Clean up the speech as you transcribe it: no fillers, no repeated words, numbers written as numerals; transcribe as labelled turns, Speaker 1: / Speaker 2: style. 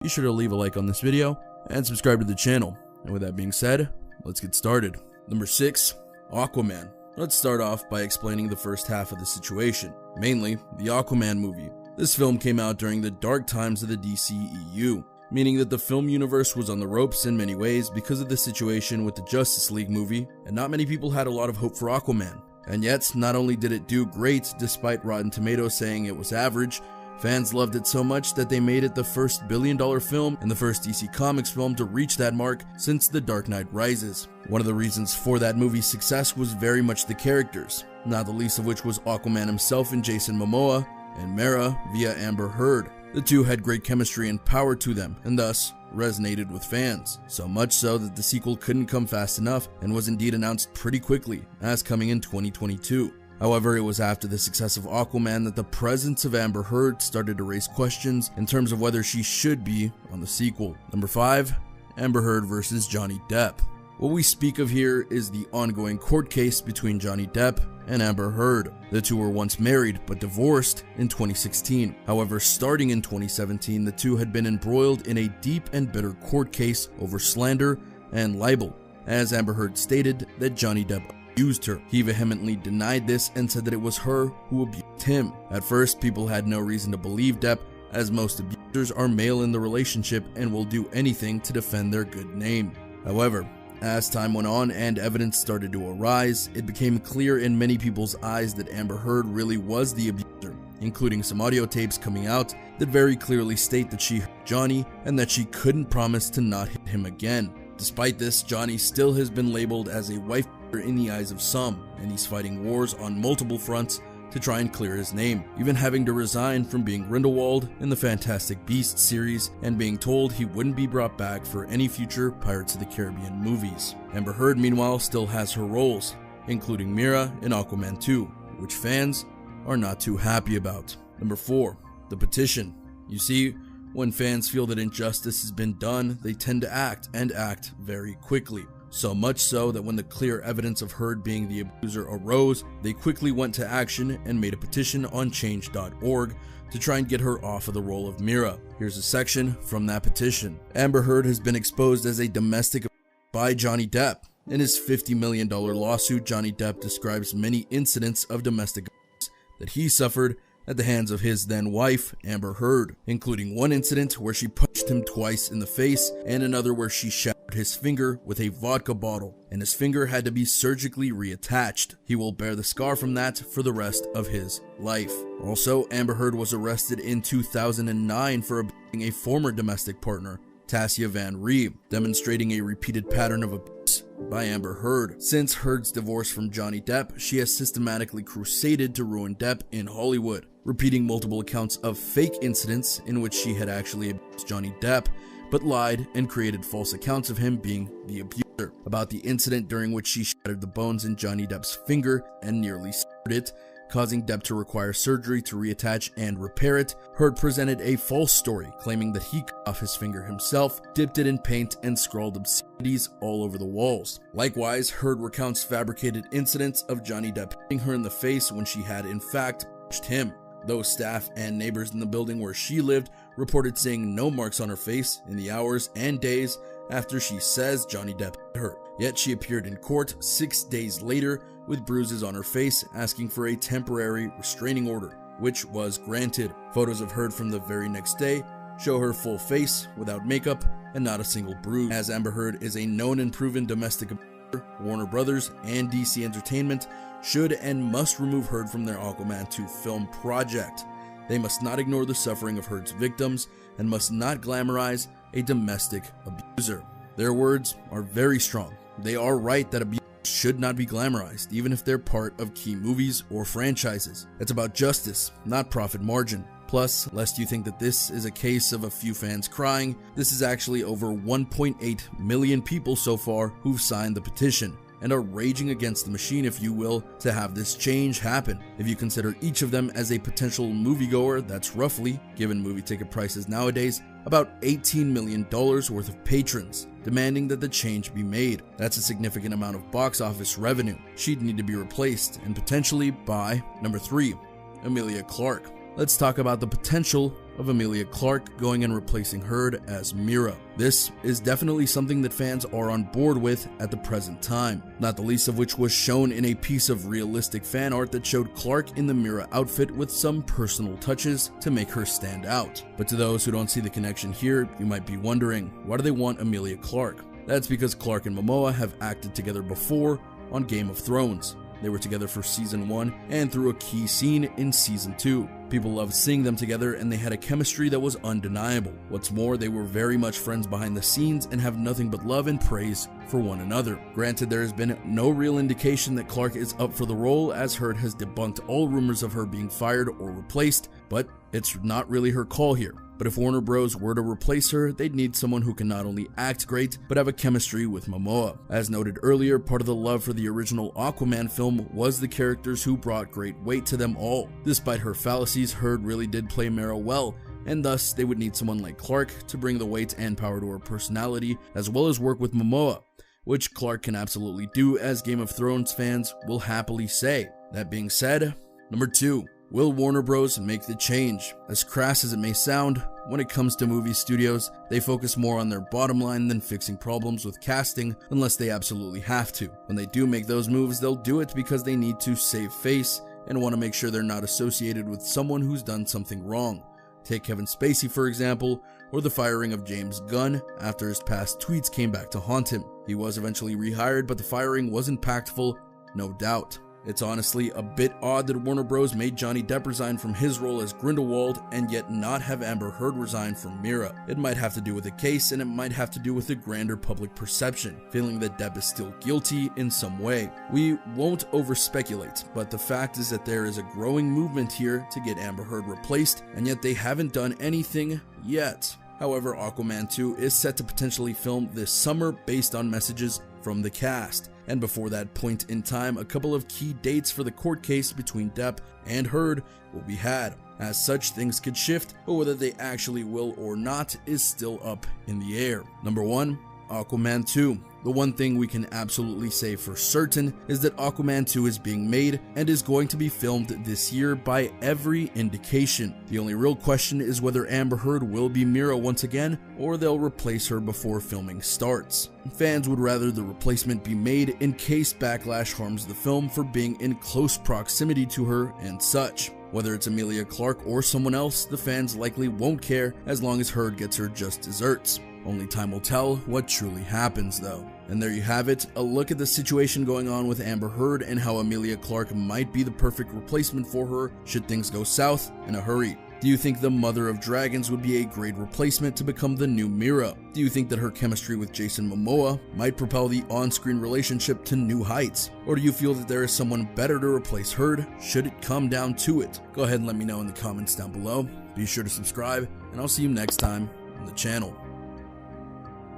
Speaker 1: be sure to leave a like on this video and subscribe to the channel. And with that being said, let's get started. Number 6. Aquaman. Let's start off by explaining the first half of the situation, mainly the Aquaman movie. This film came out during the dark times of the DCEU, meaning that the film universe was on the ropes in many ways because of the situation with the Justice League movie, and not many people had a lot of hope for Aquaman. And yet, not only did it do great despite Rotten Tomatoes saying it was average, fans loved it so much that they made it the first billion-dollar film and the first DC Comics film to reach that mark since The Dark Knight Rises. One of the reasons for that movie's success was very much the characters, not the least of which was Aquaman himself in Jason Momoa, and Mera via Amber Heard. The two had great chemistry and power to them, and thus resonated with fans, so much so that the sequel couldn't come fast enough and was indeed announced pretty quickly, as coming in 2022. However, it was after the success of Aquaman that the presence of Amber Heard started to raise questions in terms of whether she should be on the sequel. Number 5. Amber Heard versus Johnny Depp. What we speak of here is the ongoing court case between Johnny Depp and Amber Heard. The two were once married but divorced in 2016. However, starting in 2017, the two had been embroiled in a deep and bitter court case over slander and libel, as Amber Heard stated that Johnny Depp abused her. He vehemently denied this and said that it was her who abused him. At first, people had no reason to believe Depp, as most abusers are male in the relationship and will do anything to defend their good name. However, as time went on and evidence started to arise, it became clear in many people's eyes that Amber Heard really was the abuser, including some audio tapes coming out that very clearly state that she hurt Johnny and that she couldn't promise to not hit him again. Despite this, Johnny still has been labeled as a wife beater in the eyes of some, and he's fighting wars on multiple fronts to try and clear his name, even having to resign from being Grindelwald in the Fantastic Beasts series and being told he wouldn't be brought back for any future Pirates of the Caribbean movies. Amber Heard, meanwhile, still has her roles, including Mera in Aquaman 2, which fans are not too happy about. Number 4. The petition. You see, when fans feel that injustice has been done, they tend to act, and act very quickly. So much so that when the clear evidence of Heard being the abuser arose, they quickly went to action and made a petition on change.org to try and get her off of the role of Mera. Here's a section from that petition. Amber Heard has been exposed as a domestic abuser by Johnny Depp. In his $50 million lawsuit, Johnny Depp describes many incidents of domestic abuse that he suffered at the hands of his then wife, Amber Heard, including one incident where she punched him twice in the face and another where she shattered his finger with a vodka bottle, and his finger had to be surgically reattached. He will bear the scar from that for the rest of his life. Also, Amber Heard was arrested in 2009 for abusing a former domestic partner, Tassia Van Reeb, demonstrating a repeated pattern of abuse by Amber Heard. Since Heard's divorce from Johnny Depp, she has systematically crusaded to ruin Depp in Hollywood, repeating multiple accounts of fake incidents in which she had actually abused Johnny Depp, but lied and created false accounts of him being the abuser. About the incident during which she shattered the bones in Johnny Depp's finger and nearly severed it, causing Depp to require surgery to reattach and repair it, Heard presented a false story, claiming that he cut off his finger himself, dipped it in paint, and scrawled obscenities all over the walls. Likewise, Heard recounts fabricated incidents of Johnny Depp hitting her in the face when she had in fact punched him. Those staff and neighbors in the building where she lived reported seeing no marks on her face in the hours and days after she says Johnny Depp hit her. Yet she appeared in court 6 days later with bruises on her face, asking for a temporary restraining order, which was granted. Photos of Heard from the very next day show her full face without makeup and not a single bruise. As Amber Heard is a known and proven domestic abuser, Warner Brothers and DC Entertainment should and must remove Heard from their Aquaman 2 film project. They must not ignore the suffering of Heard's victims and must not glamorize a domestic abuser. Their words are very strong. They are right that abuse should not be glamorized, even if they're part of key movies or franchises. It's about justice, not profit margin. Plus, lest you think that this is a case of a few fans crying, this is actually over 1.8 million people so far who've signed the petition and are raging against the machine, if you will, to have this change happen. If you consider each of them as a potential moviegoer, that's roughly, given movie ticket prices nowadays, about $18 million worth of patrons, demanding that the change be made. That's a significant amount of box office revenue. She'd need to be replaced, and potentially by number 3, Emilia Clarke. Let's talk about the potential of Emilia Clarke going and replacing Heard as Mera. This is definitely something that fans are on board with at the present time, not the least of which was shown in a piece of realistic fan art that showed Clarke in the Mera outfit with some personal touches to make her stand out. But to those who don't see the connection here, you might be wondering, why do they want Emilia Clarke? That's because Clarke and Momoa have acted together before on Game of Thrones. They were together for season 1 and through a key scene in season 2. People loved seeing them together and they had a chemistry that was undeniable. What's more, they were very much friends behind the scenes and have nothing but love and praise for one another. Granted, there has been no real indication that Clarke is up for the role, as Heard has debunked all rumors of her being fired or replaced, but it's not really her call here. But if Warner Bros. Were to replace her, they'd need someone who can not only act great, but have a chemistry with Momoa. As noted earlier, part of the love for the original Aquaman film was the characters who brought great weight to them all. Despite her fallacies, Heard really did play Mera well, and thus they would need someone like Clarke to bring the weight and power to her personality, as well as work with Momoa, which Clarke can absolutely do, as Game of Thrones fans will happily say. That being said, number 2. Will Warner Bros. Make the change? As crass as it may sound, when it comes to movie studios, they focus more on their bottom line than fixing problems with casting unless they absolutely have to. When they do make those moves, they'll do it because they need to save face and want to make sure they're not associated with someone who's done something wrong. Take Kevin Spacey for example, or the firing of James Gunn after his past tweets came back to haunt him. He was eventually rehired, but the firing was impactful, no doubt. It's honestly a bit odd that Warner Bros. Made Johnny Depp resign from his role as Grindelwald and yet not have Amber Heard resign from Mera. It might have to do with the case, and it might have to do with the grander public perception, feeling that Depp is still guilty in some way. We won't over-speculate, but the fact is that there is a growing movement here to get Amber Heard replaced, and yet they haven't done anything yet. However, Aquaman 2 is set to potentially film this summer based on messages from the cast, and before that point in time, a couple of key dates for the court case between Depp and Heard will be had. As such, things could shift, but whether they actually will or not is still up in the air. Number 1. Aquaman 2. The one thing we can absolutely say for certain is that Aquaman 2 is being made and is going to be filmed this year by every indication. The only real question is whether Amber Heard will be Mera once again, or they'll replace her before filming starts. Fans would rather the replacement be made in case backlash harms the film for being in close proximity to her and such. Whether it's Emilia Clarke or someone else, the fans likely won't care as long as Heard gets her just desserts. Only time will tell what truly happens though. And there you have it, a look at the situation going on with Amber Heard and how Emilia Clarke might be the perfect replacement for her should things go south in a hurry. Do you think the Mother of Dragons would be a great replacement to become the new Mera? Do you think that her chemistry with Jason Momoa might propel the on-screen relationship to new heights? Or do you feel that there is someone better to replace Heard should it come down to it? Go ahead and let me know in the comments down below. Be sure to subscribe, and I'll see you next time on the channel.